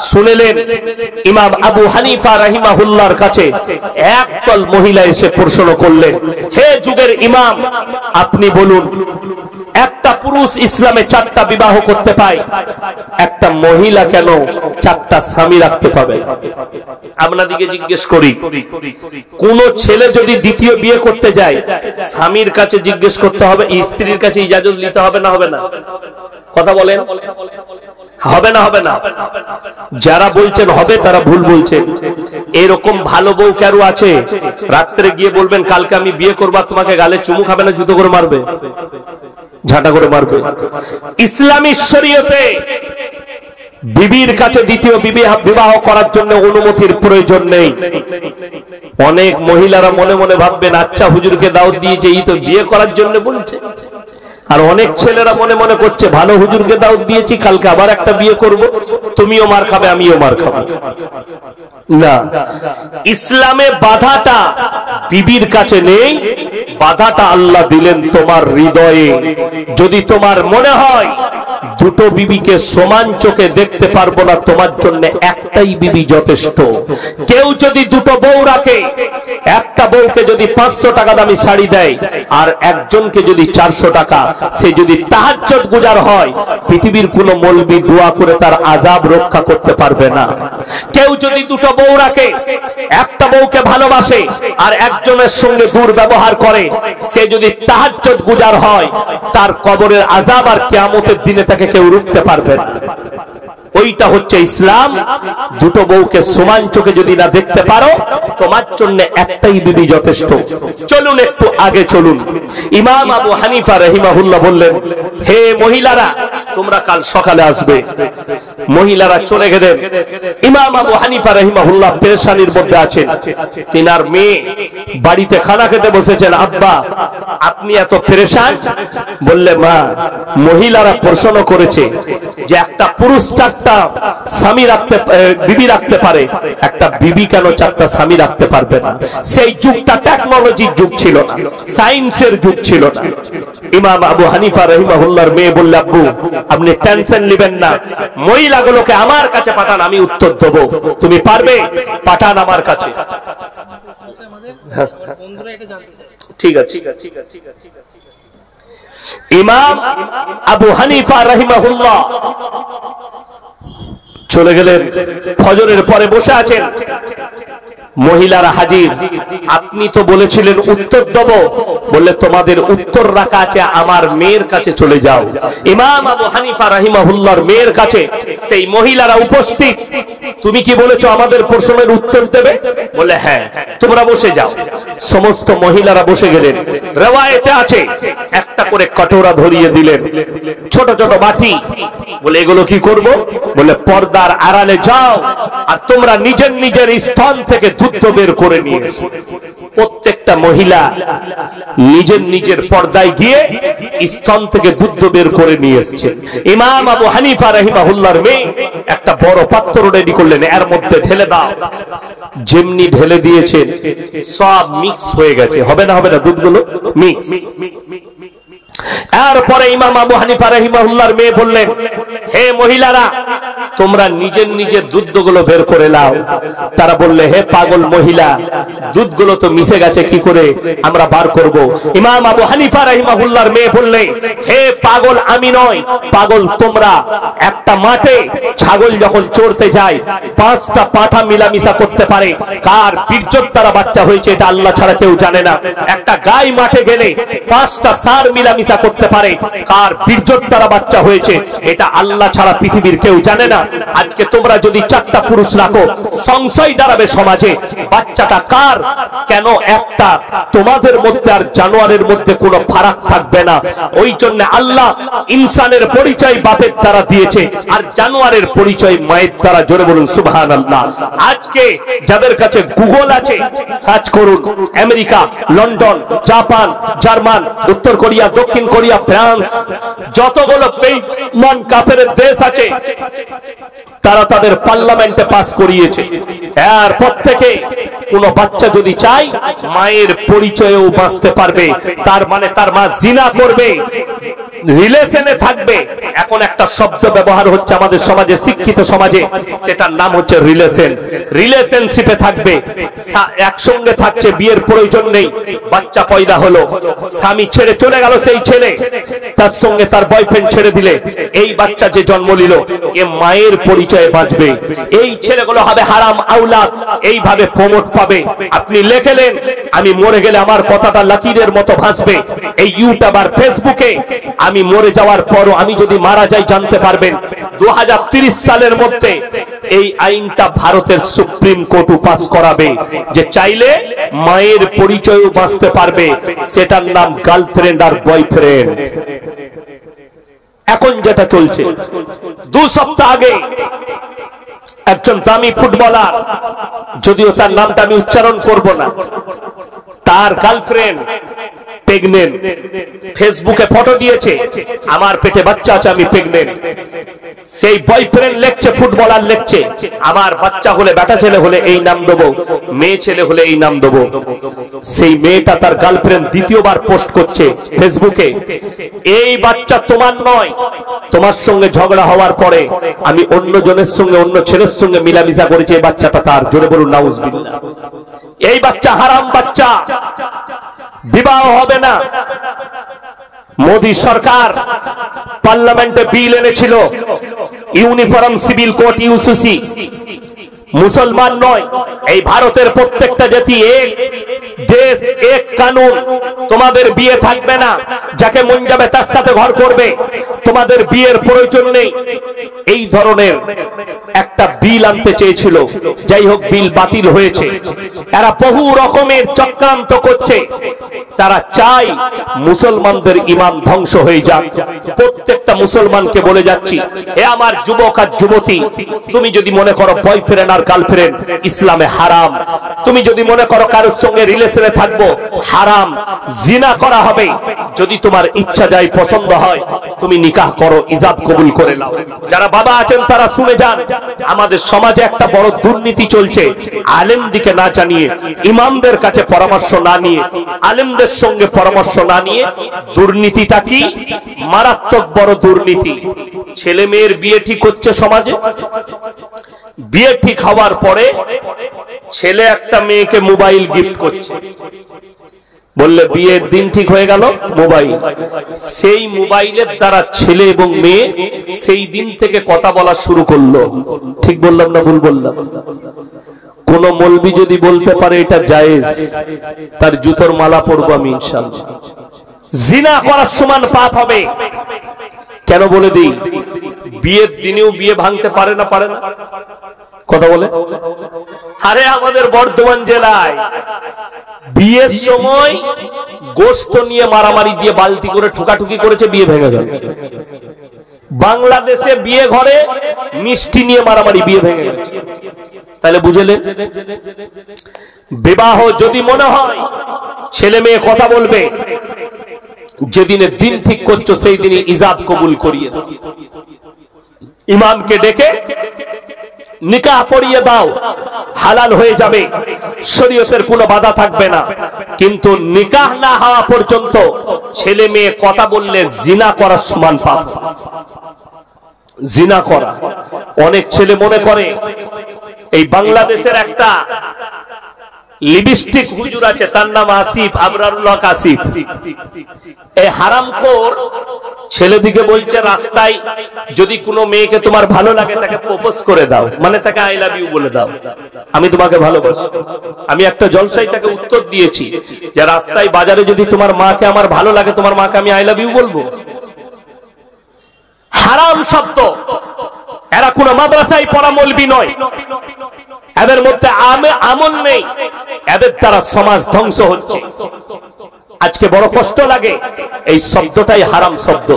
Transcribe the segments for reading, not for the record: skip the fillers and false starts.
শুনলেন ইমাম আবু হানিফা রাহিমাহুল্লাহর কাছে একদল মহিলা এসে প্রশ্ন করলেন, হে যুগের ইমাম, আপনি বলুন একটা পুরুষ ইসলামে 4টা বিবাহ করতে পায়, একটা মহিলা কেন 4টা স্বামী রাখতে পাবে? আপনাদেরকে জিজ্ঞেস করি, কোন ছেলে যদি দ্বিতীয় বিয়ে করতে যায় স্বামীর কাছে জিজ্ঞেস করতে হবে, স্ত্রীর কাছে ইজাজত নিতে হবে না হবে না? কথা বলেন, হবে না হবে না? যারা বলছেন হবে তারা ভুল বলছেন। এরকম ভালো বউ কারো আছে রাত্রে গিয়ে বলবেন কালকে আমি বিয়ে করব, তোমাকে গালে চুমু খাবে না জুতো করে মারবে, ঝাঁটা করে মারবে? ইসলামী শরীয়তে বিবির কাছে দ্বিতীয় বিবাহ করার জন্য অনুমতির প্রয়োজন নেই। অনেক মহিলারা মনে মনে ভাববেন আচ্ছা হুজুরকে দাওয়াত দিয়েছে এই তো বিয়ে করার জন্য বলছে, আর অনেক ছেলেরা মনে মনে করছে ভালো হুজুরকে দাওয়াত দিয়েছি কালকে আবার একটা বিয়ে করব, তুমিও মার খাবে আমিও মার খাবো। না, ইসলামে বাধাটা বিবির কাছে নেই, বাধাটা আল্লাহ দিলেন তোমার হৃদয়ে। যদি তোমার মনে হয় দুটো বিবিকে সমান চোখে দেখতে পারবো না, তোমার জন্য একটাই বিবি যথেষ্ট। কেউ যদি দুটো বউ রাখে, একটা বউকে যদি 500 টাকা দামি শাড়ি দেয় আর একজনকে যদি 400 টাকা, সে যদি তাহাজ্জুদ গুজার হয় পৃথিবীর কোন মৌলবি দোয়া করে তার আযাব রক্ষা করতে পারবে না। কেউ যদি দুটো বউ রাখে, একটা বউকে ভালোবাসে আর একজনের সঙ্গে দুর্ব্যবহার করে, সে যদি তাহাজ্জুদ গুজার হয় তার কবরের আযাব আর কিয়ামতের দিনে তাকে কেউ রুখতে পারবে না। ওইটা হচ্ছে ইসলাম। দুটো বউকে সমান চোখে যদি না দেখতে পারো, তোমার জন্য একটাই বিবি যথেষ্ট। চলুন একটু আগে চলুন। ইমাম আবু হানিফা রাহিমাহুল্লাহ বললেন, হে মহিলারা তোমরা কাল সকালে আসবে। মহিলারা চলে গেলেন। ইমাম আবু হানিফা রাহিমাহুল্লাহ পেরেশানির মধ্যে আছেন। তিনার মেয়ে বাড়িতে খানা খেতে বসেছেন। আব্বা আপনি এত পেরেশান? বললে মা, মহিলারা প্রশ্ন করেছে যে একটা পুরুষ 4টা স্বামী রাখতে বিবি রাখতে পারে, একটা বিবি কেন 4টা স্বামী রাখতে পারবে না? সেই যুগটা টেকনোলজির যুগ ছিল না, সায়েন্সের যুগ ছিল না। ইমাম আবু হানিফা রাহিমাহুল্লাহর মেয়ে বললে, আব্বু আপনি টেনশন নেবেন না, মহিলাগুলোকে আমার কাছে পাঠান, আমি উত্তর দেব। তুমি পারবে? পাঠান আমার কাছে। ঠিক আছে। ইমাম আবু হানিফা রাহিমাহুল্লাহ চলে গেলেন। ফজরের পরে বসে আছেন, মহিলারা হাজির। আপনি তো বলেছিলেন উত্তর দেব, বললে তোমাদের উত্তর রাখা আছে আমার মেয়ের কাছে, চলে যাও। ইমাম আবু হানিফা রাহিমাহুল্লাহর মেয়ের কাছে সেই মহিলারা উপস্থিত। তুমি কি বলেছো আমাদের প্রশ্নের উত্তর দেবে? বলে হ্যাঁ। তোমরা বসে যাও। সমস্ত মহিলারা বসে গেলেন। রিওয়ায়েতে আছে একটা করে কটোরা ধরিয়ে দিলেন, ছোট ছোট বাটি। বলে এগুলো কি করব? বলে পর্দার আড়ালে যাও আর তোমরা নিজের নিজের স্থান থেকে দুধ বের করে নিয়ে এসো। প্রত্যেকটা মহিলা নিজের নিজের পর্দায় গিয়ে স্তন থেকে দুধ বের করে নিয়ে এসেছে। ইমাম আবু হানিফা রাহিমাহুল্লাহর মেয়ে একটা বড় পাত্র রেডি করলেন, এর মধ্যে ঢেলে দাও। যেমনি ঢেলে দিয়েছেন সব মিক্স হয়ে গেছে। হবে না হবে না? দুধগুলো মিক্স। এরপরে ইমাম আবু হানিফা রাহিমাহুল্লাহর মেয়ে বললেন, হে মহিলারা তোমরা নিজের নিজের দুধগুলো বের করে নাও। তারা বললে, হে পাগল মহিলা, দুধগুলো তো মিশে গেছে, কি করে আমরা বার করব? ইমাম আবু হানিফা রাহিমাহুল্লাহর মেয়ে বললে, হে পাগল আমি নয়, পাগল তোমরা। একটা মাঠে ছাগল যখন চড়তে যায় 5টা পাঠা মিলামিশা করতে পারে, কার বীর্যের দ্বারা বাচ্চা হয়েছে এটা আল্লাহ ছাড়া কেউ জানে না। একটা গাই মাঠে গেলে 5টা ষাঁড় মিলামিশা করতে পারে, কার বীর্যের দ্বারা বাচ্চা হয়েছে এটা আল্লাহ ছাড়া পৃথিবীর কেউ জানে না। আজকে তোমরা যদি 4টা পুরুষ রাখো, সংশয় দাঁড়াবে সমাজে, বাচ্চাটা কার? কেন একটা? তোমাদের মধ্যে আর জানোয়ারের মধ্যে কোনো ফারাক থাকবে না। ওই জন্য আল্লাহ ইনসানের পরিচয় বাপের দ্বারা দিয়েছে আর জানোয়ারের পরিচয় মায়ের দ্বারা। জোরে বলুন সুবহানাল্লাহ। আজকে যাদের কাছে গুগল আছে, সার্চ করুন আমেরিকা, লন্ডন, জাপান, জার্মান, উত্তর কোরিয়া, দক্ষিণ কোরিয়া, ফ্রান্স, যতগুলো বেঈমান কাফেরের দেশ আছে তারা তাদের পার্লামেন্টে পাস করিয়েছে। এরপর থেকে কোন বাচ্চা যদি চায় মায়ের পরিচয়েও বাঁচতে পারবে। তার মানে তার মা জিনা করবে, রিলেশনে থাকবে। এখন একটা শব্দ ব্যবহার হচ্ছে আমাদের সমাজে, শিক্ষিত সমাজে, সেটার নাম হচ্ছে রিলেশন। রিলেশনশিপে থাকবে, একসঙ্গে থাকছে, বিয়ের প্রয়োজন নেই, বাচ্চা পয়দা হলো, স্বামী ছেড়ে চলে গেল, সেই ছেলে তার সঙ্গে তার বয়ফ্রেন্ড ছেড়ে দিলে এই বাচ্চা যে জন্ম নিল এ মায়ের পরিচয়ে বাঁচবে। এই ছেলেগুলো হবে হারাম আওলাদ, এইভাবে প্রমোট পাবে। আপনি লেখেলেন আমি মরে গেলে আমার কথাটা লাকিরের মতো ভাসবে এই ইউটিউব আর ফেসবুকে। আমি মরে যাওয়ার পরও আমি যদি মারা যাই জানতে পারবেন 2030 সালের মধ্যে এই আইনটা ভারতের সুপ্রিম কোর্ট পাস করাবে যে চাইলে মায়ের পরিচয়ও বাঁচতে পারবে, সেটার নাম গার্লফ্রেন্ড আর বয়ফ্রেন্ড। এখন যেটা চলছে, 2 সপ্তাহ আগে একজন দামি ফুটবলার, যদিও তার নামটা আমি উচ্চারণ করব না, তার গার্লফ্রেন্ড প্রেগনেন্ট, ফেসবুকে ফটো দিয়েছে আমার পেটে বাচ্চা আছে, আমি প্রেগনেন্ট। সেই বয়ফ্রেন্ড লিখছে, ফুটবলার লিখছে আমার বাচ্চা হলে, বেটা ছেলে হলে এই নাম দেবো, মেয়ে ছেলে হলে এই নাম দেবো। সেই মেয়েটা তার গার্লফ্রেন্ড দ্বিতীয়বার পোস্ট করছে ফেসবুকে, এই বাচ্চা তোমার নয়, তোমার সঙ্গে ঝগড়া হওয়ার পরে আমি অন্য জনের সঙ্গে, অন্য ছেলের সঙ্গে মিলামিশা করেছি, এই বাচ্চাটা তার। জোরে বলুন নাউজুবিল্লাহ। এই বাচ্চা হারাম বাচ্চা, বিবাহ হবে না। মোদী সরকার পার্লামেন্টে বিল এনেছিল, ইউনিফর্ম সিভিল কোড ইউসিসি। মুসলমান নয়, এই ভারতের প্রত্যেকটা জাতি এক দেশ এক কানুন। তোমাদের বিয়ে থাকবে না, যাকে মন যাবে তার সাথে ঘর করবে, তোমাদের বিয়ের প্রয়োজন নেই। এই ধরনের একটা বিল আনতে চেয়েছিল, যাই হোক বিল বাতিল হয়েছে। এরা বহু রকমের চক্রান্ত করছে, তারা চায় মুসলমানদের ঈমান ধ্বংস হয়ে যাক। প্রত্যেকটা মুসলমানকে বলে যাচ্ছি, হে আমার যুবক আর যুবতী, তুমি যদি মনে করো বয়ফ্রেন্ড আর গার্লফ্রেন্ড ইসলামে হারাম, তুমি যদি মনে করো কারোর সঙ্গে রিলেশনে থাকবো হারাম, জিনা করা হবে, যদি তোমার ইচ্ছা যায়, পছন্দ হয়, তুমি নিকাহ করো, ইজাব কবুল করে নাও। যারা বাবা আছেন তারা শুনে যান, আমাদের সমাজে একটা বড় দুর্নীতি চলছে। আলেম দিকে না জানিয়ে, ইমামদের কাছে পরামর্শ না নিয়ে, আলেমদের সঙ্গে পরামর্শ না নিয়ে, দুর্নীতিটা কি মারাত্মক বড় দুর্নীতি। ছেলে মেয়ের বিয়ে ঠিক হচ্ছে সমাজে, বিয়ে ঠিক হওয়ার পরে ছেলে একটা মেয়েকে মোবাইল গিফট করছে, বললে বিয়ের দিন ঠিক হয়ে গেল, মোবাইল। সেই মোবাইলের দ্বারা ছেলে এবং মেয়ে সেই দিন থেকে কথা বলা শুরু করলো। ঠিক বললাম না ভুল বললাম? কোন মৌলবি যদি বলতে পারে এটা জায়েজ, তার জুতোর মালা পরবো আমি ইনশাআল্লাহ। জিনা করার সমান পাপ হবে। কেন বলে দিই, বিয়ের দিনেও বিয়ে ভাঙতে পারে না, পারে না? কথা বলে, আরে আমাদের বর্ধমান জেলায় বিয়ের সময় গোশত নিয়ে মারামারি দিয়ে বালতি করে ঠুকাঠুকি করেছে, বিয়ে ভেঙে গেল। বাংলাদেশে বিয়ে ঘরে মিষ্টি নিয়ে মারামারি, বিয়ে ভেঙে গেছে। তাহলে বুঝলেন, বিবাহ যদি মনে হয় ছেলে মেয়ে কথা বলবে, যেদিনে দিন ঠিক করছো সেই দিনই ইজাব কবুল করিয়ে দাও। ইমামকে ডেকে নিকাহ পড়িয়ে দাও, হালাল হয়ে যাবে, শরীয়তের কোনো বাধা থাকবে না। কিন্তু নিকাহ না হওয়া পর্যন্ত ছেলে মেয়ে কথা বললে জিনা করার সমান পাপ। জিনা করা, অনেক ছেলে মনে করে, এই বাংলাদেশের একটা লিপস্টিক হুজুর আছে, তার নাম আসিফ, আবরারুল হক আসিফ। এই হারামখোর ছেলেদিকে বলছে রাস্তায় যদি কোনো মেয়েকে তোমার ভালো লাগে তাকে প্রপোজ করে দাও, মানে তাকে আই লাভ ইউ বলে দাও, আমি তোমাকে ভালোবাসি। আমি একটা জলসায় তাকে উত্তর দিয়েছি যে রাস্তায় বাজারে যদি তোমার মাকে আমার ভালো লাগে, তোমার মাকে আমি আই লাভ ইউ বলবো? হারাম শব্দ। এরা কোন মাদ্রাসায় পড়া মৌলবি নয়, এদের মধ্যে আমল নেই, এদের দ্বারা সমাজ ধ্বংস হচ্ছে। আজকে বড় কষ্ট লাগে, এই শব্দটাই হারাম শব্দ।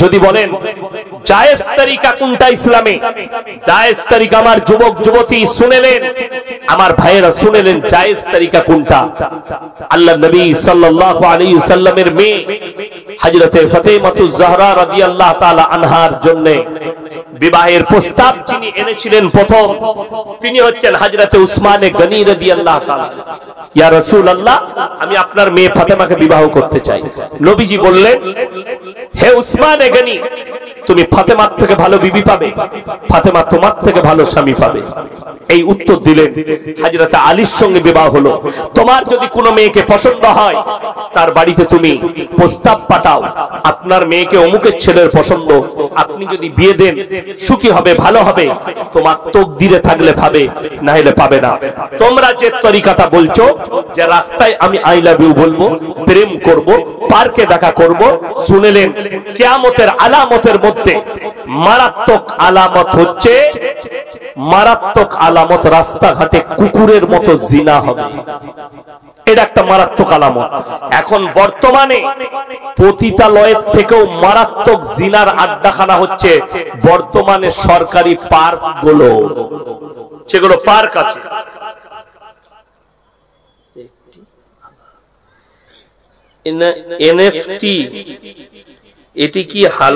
যদি বলেন জায়েজ তরিকা কোনটা ইসলামে, জায়েজ তরিকা আমার যুবক যুবতী শুনেলেন, আমার ভাইয়েরা শুনেলেন জায়েজ তরিকা কোনটা। আল্লাহ নবী সাল্লাল্লাহু আলাইহি সাল্লামের মেয়ে হযরতে ফাতেমাতুজ জাহরা রাদিয়াল্লাহু তাআলা আনহার জন্য বিবাহের প্রস্তাব যিনি এনেছিলেন প্রথম, তিনি হচ্ছেন হযরতে উসমানে গনি রাদিয়াল্লাহু তাআলা। ইয়া রাসূলুল্লাহ, আমি আপনার মেয়ে ফাতেমাকে বিবাহ করতে চাই। নবীজি বললেন, হে উসমানে গনি, তুমি ফাতেমার থেকে ভালো বিবি পাবে, ফাতেমা তোমার থেকে ভালো স্বামী পাবে। এই উত্তর দিলেন। হযরতে আলীর সঙ্গে বিবাহ হলো। তোমার যদি কোনো মেয়েকে পছন্দ হয়, তার বাড়িতে তুমি প্রস্তাব পাঠাও, আপনার মেয়েকে অমুকের ছেলের পছন্দ, আপনি যদি বিয়ে দেন সুখী হবে, ভালো হবে, তোমার তকদিরে থাকলে পাবে, না হলে পাবে না। তোমরা যে তরিকাটা বলছো যে রাস্তায় আমি আই লাভ ইউ বলবো, প্রেম করব, পার্কে দেখা করব, শুনেলেন কিয়ামতের আলামতের মধ্যে মারাত্মক আলামত হচ্ছে, মারাত্মক আলামত রাস্তাঘাটে কুকুরের মতো জিনা হবে। এটা একটা মারাত্মক আলামত। এখন বর্তমানে পতিতালয়ের থেকেও মারাত্মক জিনার আড্ডাখানা হচ্ছে বর্তমানে সরকারি পার্ক গুলো, যেগুলো পার্ক আছে। এনএফটি এটি কি হালাল?